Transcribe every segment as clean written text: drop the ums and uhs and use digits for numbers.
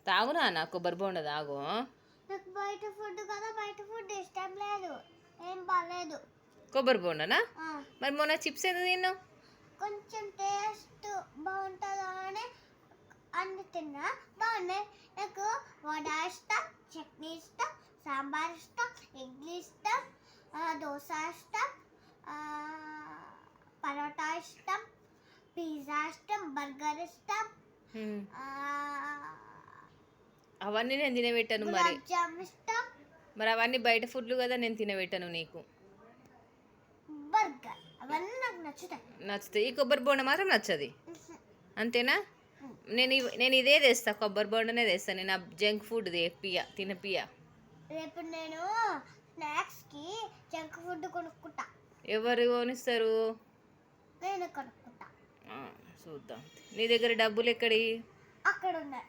తాగు నాన్న, కొబ్బరి బోండా తాగు. నాకు బయట ఫుడ్ కదా, బయట ఫుడ్ ఇష్టం లేదు, ఏం బాగాలేదు. కొబ్బరి బోండానా? మరి మొన్న చిప్స్ ఎందుకు తిన్నావు? కొంచెం టేస్ట్ బాగుంటుందా అని అన్ని తిన్నా, బాగున్నాయి. నాకు వడ ఇష్టం, చట్నీ ఇష్టం, సాంబార్ ఇష్టం, ఇడ్లీ ఇష్టం, దోశ ఇష్టం, పరోటా ఇష్టం, పిజ్జా ఇష్టం, బర్గర్ ఇష్టం, అవన్నీ నేను తినబెట్టాను. మరి గులాబ్ జామ్ ఇష్టం. మరి అవన్నీ బయట ఫుడ్లు కదా, నేను తినబెట్టాను నీకు. బర్గర్ అవన్నీ నాకు నచ్చుతాయి, ఈ కొబ్బరి బోండా మాత్రం నచ్చది, అంతేనా? నేను ఇదే తెస్తా, కొబ్బరి బోండానే తెస్తా. నేను జంక్ ఫుడ్ తినపియా. రేపు నేను స్నాక్స్కి జంక్ ఫుడ్ కొనుక్కుంటా. ఎవరు కొనిస్తారు? నేను కొనుక్కుంటా. చూద్దాం. నీ దగ్గర డబ్బులు ఎక్కడి? అక్కడ ఉన్నాయి.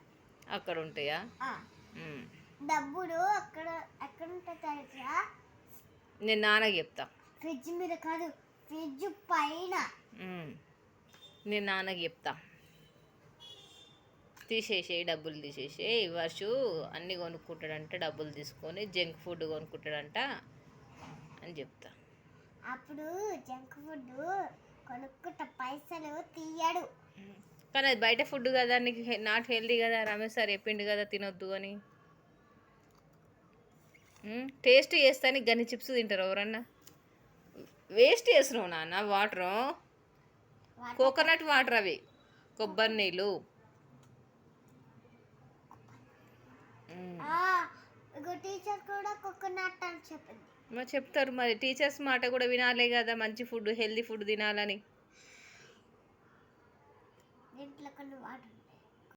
అక్కడ ఉంటాయా? డబ్బులు ఎక్కడ ఉంటాయి తెలుసా? నేను నాన్నకి చెప్తా. ఫ్రిడ్జ్ మీద కాదు, ఫ్రిడ్జ్ పైన. నేను నాన్నకి చెప్తా, డబ్బులు తీసేసే. వర్షు అన్నీ కొనుక్కుంటాడంట, డబ్బులు తీసుకొని జంక్ ఫుడ్ కొనుక్కుంటాడంట అని చెప్తా. అప్పుడు జంక్ ఫుడ్ కొనుక్కుంటా, పైసలు తీయడు. కానీ అది బయట ఫుడ్ కదా, నీకు నాట్ హెల్దీ కదా. రమేష్ సార్ చెప్పిండు కదా తినొద్దు అని. టేస్ట్ చేస్తాను, గన్ని చిప్స్ తింటారు ఎవరన్నా? వేస్ట్ చేస్తున్నావు నాన్న. వాటరు, కోకోనట్ వాటర్, అవి కొబ్బరి నీళ్ళు. టీచర్ కూడా కోకోనట్ అని చెప్పింది. మరి చెప్తారు, మరి టీచర్స్ మాట కూడా వినాలే కదా, మంచి ఫుడ్ హెల్దీ ఫుడ్ తినాలని. దీంట్లో కొన్ని వాటర్